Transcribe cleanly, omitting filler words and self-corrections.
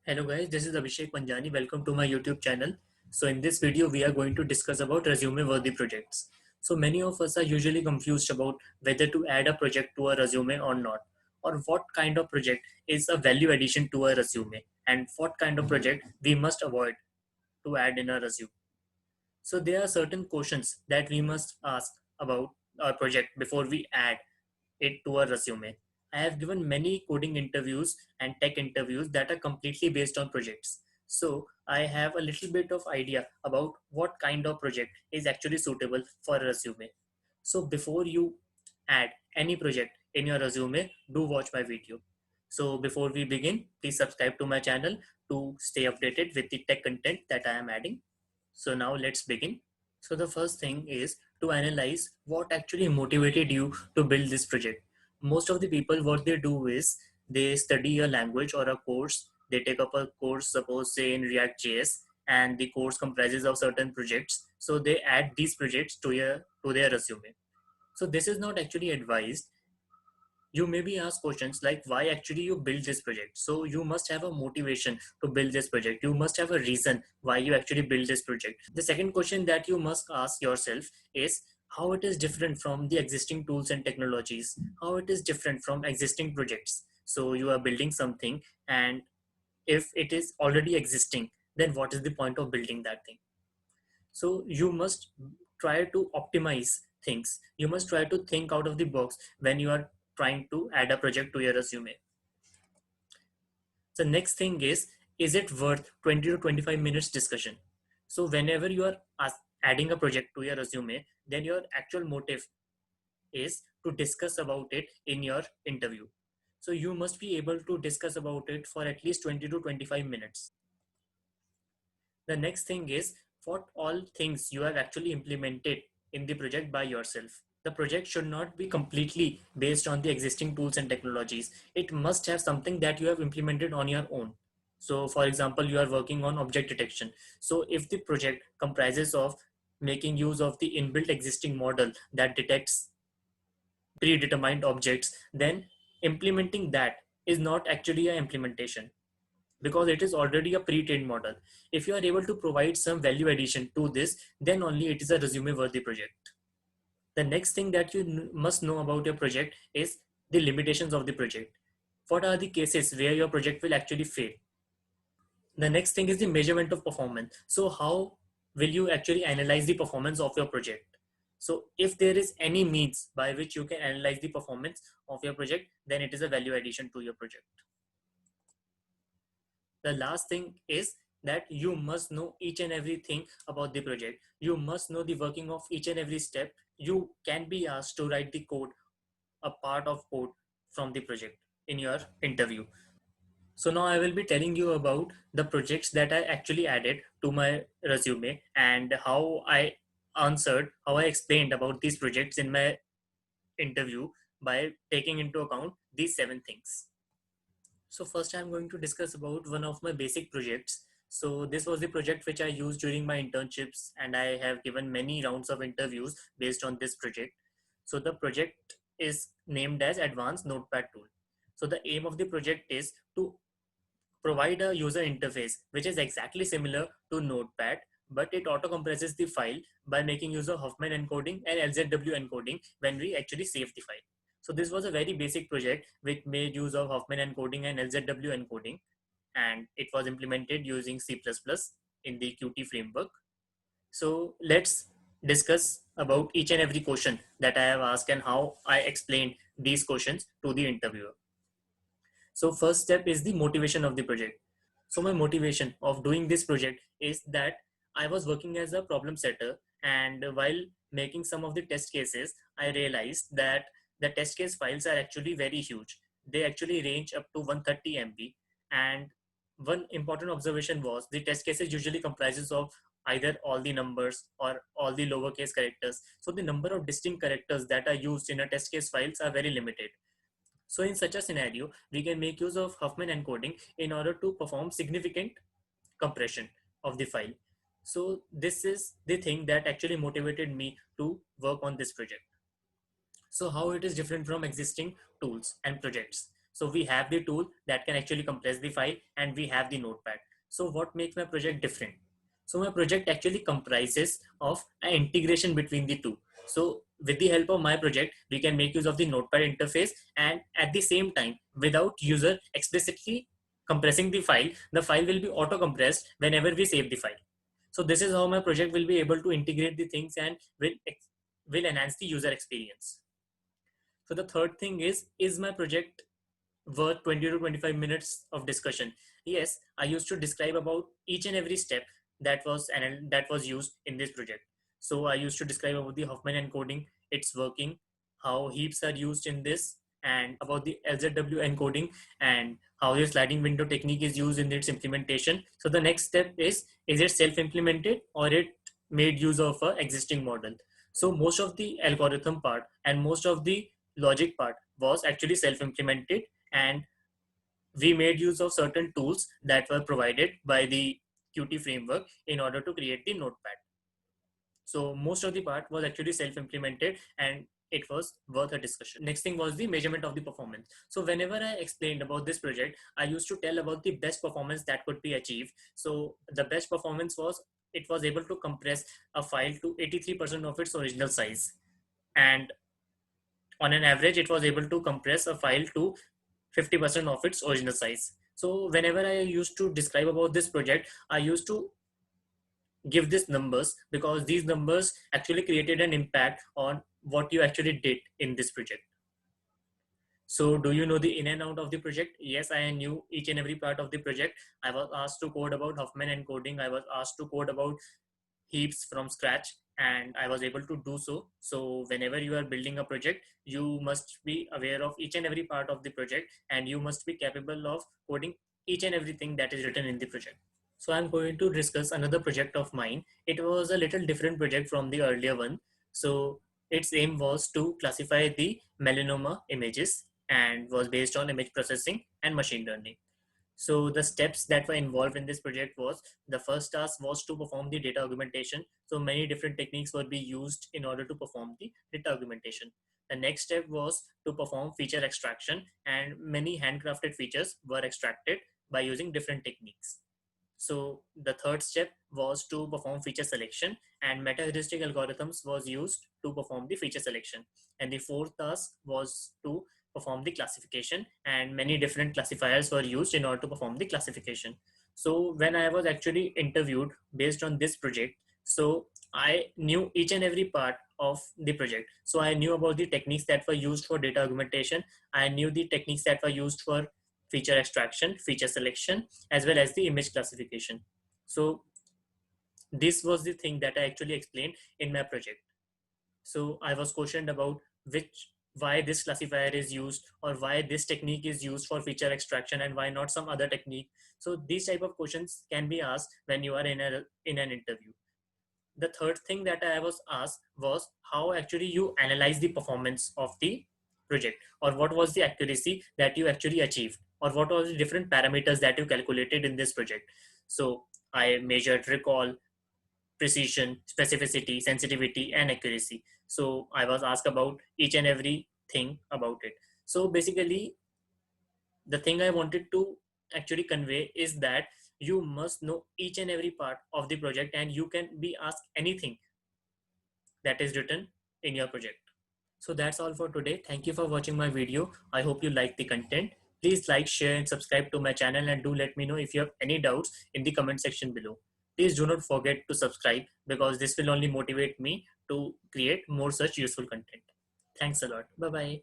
Hello guys, this is Abhishek Panjani. Welcome to my YouTube channel. So in this video, we are going to discuss about resume worthy projects. So many of us are usually confused about whether to add a project to a resume or not, or what kind of project is a value addition to a resume, and what kind of project we must avoid to add in a resume. So there are certain questions that we must ask about our project before we add it to a resume. I have given many coding interviews and tech interviews that are completely based on projects. So I have a little bit of idea about what kind of project is actually suitable for a resume. So before you add any project in your resume, do watch my video. So before we begin, please subscribe to my channel to stay updated with the tech content that I am adding. So now let's begin. So the first thing is to analyze what actually motivated you to build this project. Most of the people, what they do is they study a language or a course. They take up a course, suppose say in React JS, and the course comprises of certain projects. So they add these projects to their resume. So this is not actually advised. You may be asked questions like why actually you build this project. So you must have a motivation to build this project. You must have a reason why you actually build this project. The second question that you must ask yourself is how it is different from the existing tools and technologies, how it is different from existing projects. So you are building something, and if it is already existing, then what is the point of building that thing? So you must try to optimize things. You must try to think out of the box when you are trying to add a project to your resume. The next thing is it worth 20 to 25 minutes discussion? So whenever you are adding a project to your resume, then your actual motive is to discuss about it in your interview. So you must be able to discuss about it for at least 20 to 25 minutes. The next thing is what all things you have actually implemented in the project by yourself. The project should not be completely based on the existing tools and technologies. It must have something that you have implemented on your own. So for example, you are working on object detection. So if the project comprises of making use of the inbuilt existing model that detects predetermined objects, then implementing that is not actually an implementation because it is already a pre-trained model. If you are able to provide some value addition to this, then only it is a resume worthy project. The next thing that you must know about your project is the limitations of the project. What are the cases where your project will actually fail? The next thing is the measurement of performance. So how will you actually analyze the performance of your project? So if there is any means by which you can analyze the performance of your project, then it is a value addition to your project. The last thing is that you must know each and everything about the project. You must know the working of each and every step. You can be asked to write the code, a part of code from the project in your interview. So now I will be telling you about the projects that I actually added to my resume and how I explained about these projects in my interview by taking into account these 7 things. So first I'm going to discuss about one of my basic projects. So this was the project which I used during my internships, and I have given many rounds of interviews based on this project. So the project is named as Advanced Notepad Tool. So the aim of the project is to provide a user interface which is exactly similar to Notepad, but it auto compresses the file by making use of Huffman encoding and LZW encoding when we actually save the file. So this was a very basic project which made use of Huffman encoding and LZW encoding, and it was implemented using C++ in the Qt framework. So let's discuss about each and every question that I have asked and how I explained these questions to the interviewer. So first step is the motivation of the project. So my motivation of doing this project is that I was working as a problem setter, and while making some of the test cases, I realized that the test case files are actually very huge. They actually range up to 130 MB. And one important observation was the test cases usually comprises of either all the numbers or all the lowercase characters. So the number of distinct characters that are used in a test case files are very limited. So in such a scenario, we can make use of Huffman encoding in order to perform significant compression of the file. So this is the thing that actually motivated me to work on this project. So how it is different from existing tools and projects. So we have the tool that can actually compress the file, and we have the notepad. So what makes my project different? So my project actually comprises of an integration between the two. So with the help of my project, we can make use of the notepad interface, and at the same time, without user explicitly compressing the file will be auto compressed whenever we save the file. So this is how my project will be able to integrate the things and will enhance the user experience. So the third thing is my project worth 20 to 25 minutes of discussion? Yes, I used to describe about each and every step that was used in this project. So I used to describe about the Huffman encoding, its working, how heaps are used in this, and about the LZW encoding, and how the sliding window technique is used in its implementation. So the next step is it self-implemented or it made use of a existing model? So most of the algorithm part and most of the logic part was actually self-implemented, and we made use of certain tools that were provided by the Qt framework in order to create the notepad. So most of the part was actually self-implemented, and it was worth a discussion. Next thing was the measurement of the performance. So whenever I explained about this project, I used to tell about the best performance that could be achieved. So the best performance was it was able to compress a file to 83% of its original size, and on an average it was able to compress a file to 50% of its original size. So whenever I used to describe about this project, I used to give these numbers because these numbers actually created an impact on what you actually did in this project. So do you know the in and out of the project? Yes, I knew each and every part of the project. I was asked to code about Huffman encoding. I was asked to code about heaps from scratch, and I was able to do so. So whenever you are building a project, you must be aware of each and every part of the project, and you must be capable of coding each and everything that is written in the project. So I'm going to discuss another project of mine. It was a little different project from the earlier one. So its aim was to classify the melanoma images and was based on image processing and machine learning. So the steps that were involved in this project was, the first task was to perform the data augmentation. So many different techniques would be used in order to perform the data augmentation. The next step was to perform feature extraction, and many handcrafted features were extracted by using different techniques. So the third step was to perform feature selection, and meta-heuristic algorithms was used to perform the feature selection. And the fourth task was to perform the classification, and many different classifiers were used in order to perform the classification. So when I was actually interviewed based on this project, so I knew each and every part of the project. So I knew about the techniques that were used for data augmentation. I knew the techniques that were used for feature extraction, feature selection, as well as the image classification. So this was the thing that I actually explained in my project. So I was questioned about why this classifier is used, or why this technique is used for feature extraction and why not some other technique. So these type of questions can be asked when you are in an interview. The third thing that I was asked was how actually you analyze the performance of the project, or what was the accuracy that you actually achieved, or what was the different parameters that you calculated in this project. So I measured recall, precision, specificity, sensitivity, and accuracy. So I was asked about each and every thing about it. So basically, the thing I wanted to actually convey is that you must know each and every part of the project, and you can be asked anything that is written in your project. So that's all for today. Thank you for watching my video. I hope you like the content. Please like, share, and subscribe to my channel, and do let me know if you have any doubts in the comment section below. Please do not forget to subscribe, because this will only motivate me to create more such useful content. Thanks a lot. Bye bye.